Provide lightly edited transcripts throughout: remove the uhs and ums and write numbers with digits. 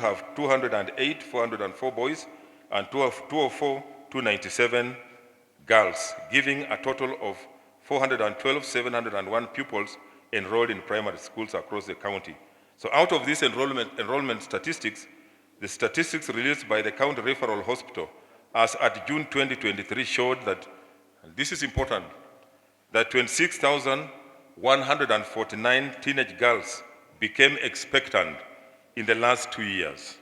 have 208, 404 boys, and 204, 297 girls, giving a total of 412, 701 pupils enrolled in primary schools across the county. So out of these enrollment statistics, the statistics released by the County Referral Hospital as at June 2023 showed that, and this is important, that 26,149 teenage girls became expectant in the last 2 years.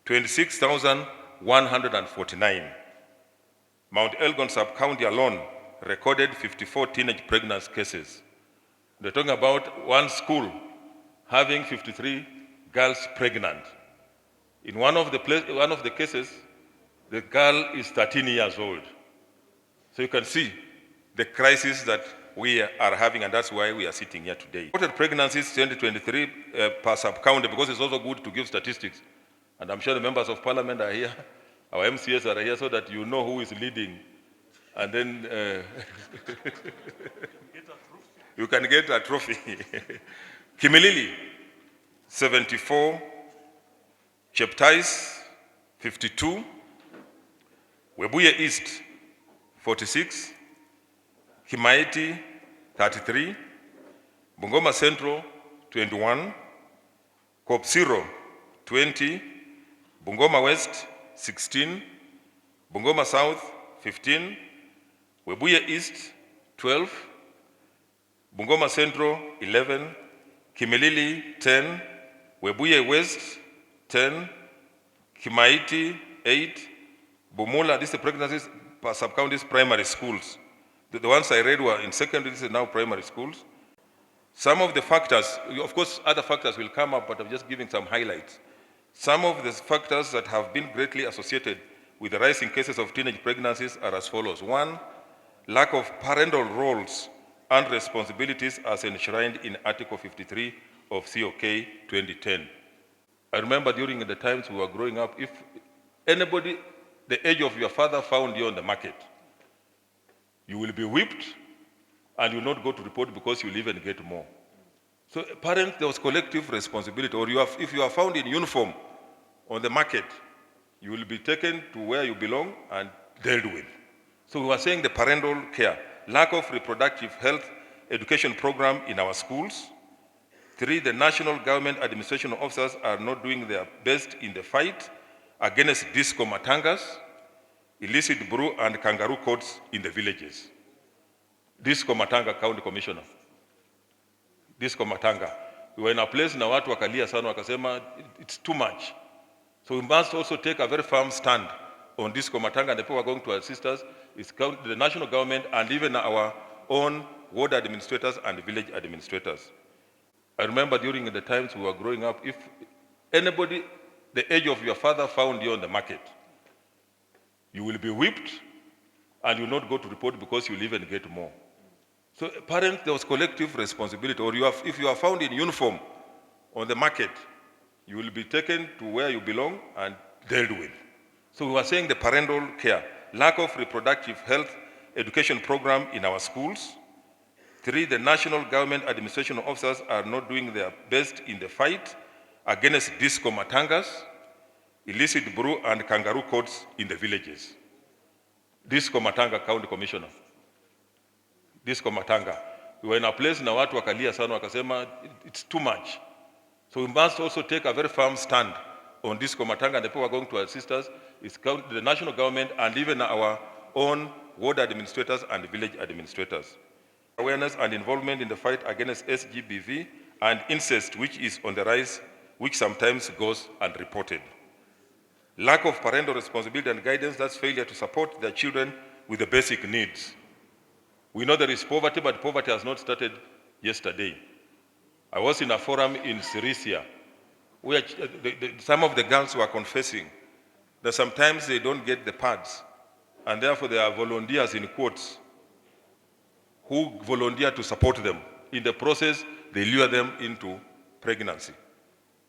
26,149. Mount Elgon sub-county alone recorded 54 teenage pregnancy cases. They're talking about one school having 53 girls pregnant. In one of the cases, the girl is 13 years old. So you can see the crisis that we are having, and that's why we are sitting here today. Reported pregnancies 2023 per sub-county, because it's also good to give statistics. And I'm sure the members of parliament are here, our MCS are here, so that you know who is leading. And then you can get a trophy. Kimilili, 74. Cheptais, 52. Webuye East, 46. Kimaiti, 33. Bungoma Central, 21. Kopsiro, 20. Bungoma West, 16. Bungoma South, 15. Webuye East, 12. Bungoma Central, 11. Kimilili, 10. Webuye West, 10. Kimaiti, 8. Bumula, these are pregnancies per sub-counties primary schools. The ones I read were in secondary, this is now primary schools. Some of the factors, of course, other factors will come up, but I'm just giving some highlights. Some of the factors that have been greatly associated with the rise in cases of teenage pregnancies are as follows. 1, lack of parental roles and responsibilities as enshrined in Article 53 of COK 2010. I remember during the times we were growing up, if anybody the age of your father found you on the market, you will be whipped and you will not go to report because you will even get more. So parents, there was collective responsibility. Or if you are found in uniform on the market, you will be taken to where you belong and dealt with. So we were saying the parental care, lack of reproductive health education program in our schools. 3, the national government administration officers are not doing their best in the fight against disco matangas, illicit brew and kangaroo courts in the villages. Disco matanga county commissioner. Disco matanga. We were in a place na watu wakalia sana wakasema it's too much. So we must also take a very firm stand on disco matanga, and the people who are going to assist us is the national government and even our own ward administrators and village administrators. I remember during the times we were growing up, if anybody the age of your father found you on the market, you will be whipped and you will not go to report because you will even get more. So parents, there was collective responsibility. Or if you are found in uniform on the market, you will be taken to where you belong and dealt with. So we were saying the parental care, lack of reproductive health education program in our schools. 3, the national government administration officers are not doing their best in the fight against disco matangas, illicit brew and kangaroo courts in the villages. Disco matanga county commissioner. Disco matanga. We were in a place na watu wakalia sana wakasema it's too much. So we must also take a very firm stand on disco matanga, and the people who are going to assist us is the national government and even our own ward administrators and village administrators. Awareness and involvement in the fight against SGBV and incest, which is on the rise, which sometimes goes unreported. Lack of parental responsibility and guidance, that's failure to support their children with the basic needs. We know there is poverty, but poverty has not started yesterday. I was in a forum in Syria where some of the girls were confessing that sometimes they don't get the pads, and therefore there are volunteers in quotes who volunteer to support them. In the process, they lure them into pregnancy.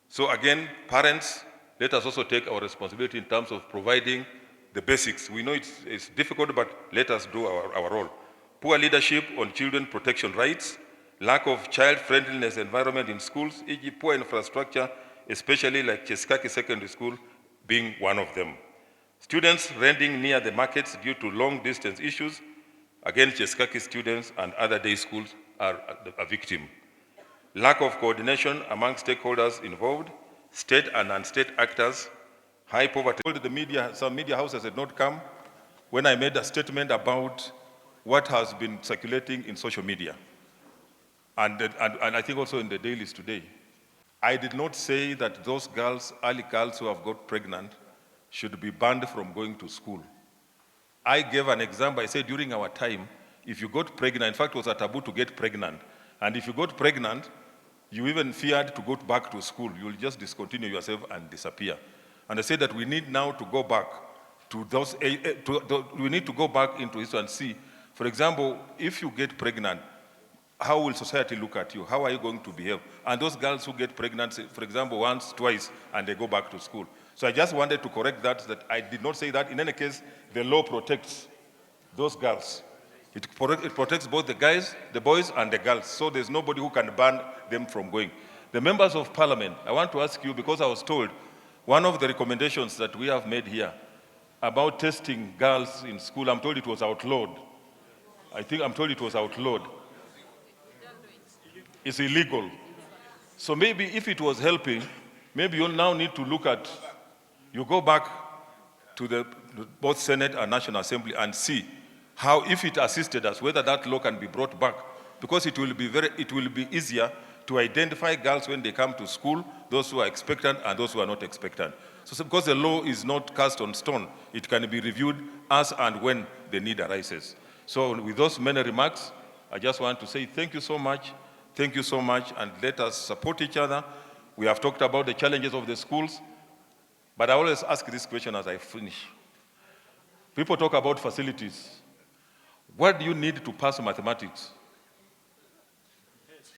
So again, parents, let us also take our responsibility in terms of providing the basics. We know it's difficult, but let us do our role. Poor leadership on children protection rights, lack of child-friendliness environment in schools, e.g. poor infrastructure especially like Cheskaki Secondary School being one of them. Students renting near the markets due to long distance issues, again, Cheskaki students and other day schools are a victim. Lack of coordination among stakeholders involved, state and non-state actors, high poverty. The media, some media houses had not come when I made a statement about what has been circulating in social media. And I think also in the dailies today. I did not say that those girls, early girls who have got pregnant, should be banned from going to school. I gave an example. I said during our time, if you got pregnant, in fact, it was a taboo to get pregnant. And if you got pregnant, you even feared to go back to school. You'll just discontinue yourself and disappear. And I said that we need now to go back to those, we need to go back into history and see, for example, if you get pregnant, how will society look at you? How are you going to behave? And those girls who get pregnant, for example, once, twice, and they go back to school. So I just wanted to correct that I did not say that. In any case, the law protects those girls. It protects both the guys, the boys, and the girls. So there's nobody who can ban them from going. The members of parliament, I want to ask you, because I was told, one of the recommendations that we have made here about testing girls in school, I'm told it was outlawed. I'm told it was outlawed. It's illegal. So maybe if it was helping, maybe you'll now need to look at, you go back to both Senate and National Assembly and see how, if it assisted us, whether that law can be brought back, because it will be easier to identify girls when they come to school, those who are expectant and those who are not expectant. So because the law is not cast on stone, it can be reviewed as and when the need arises. So with those many remarks, I just want to say thank you so much. Thank you so much, and let us support each other. We have talked about the challenges of the schools, but I always ask this question as I finish. People talk about facilities. What do you need to pass mathematics?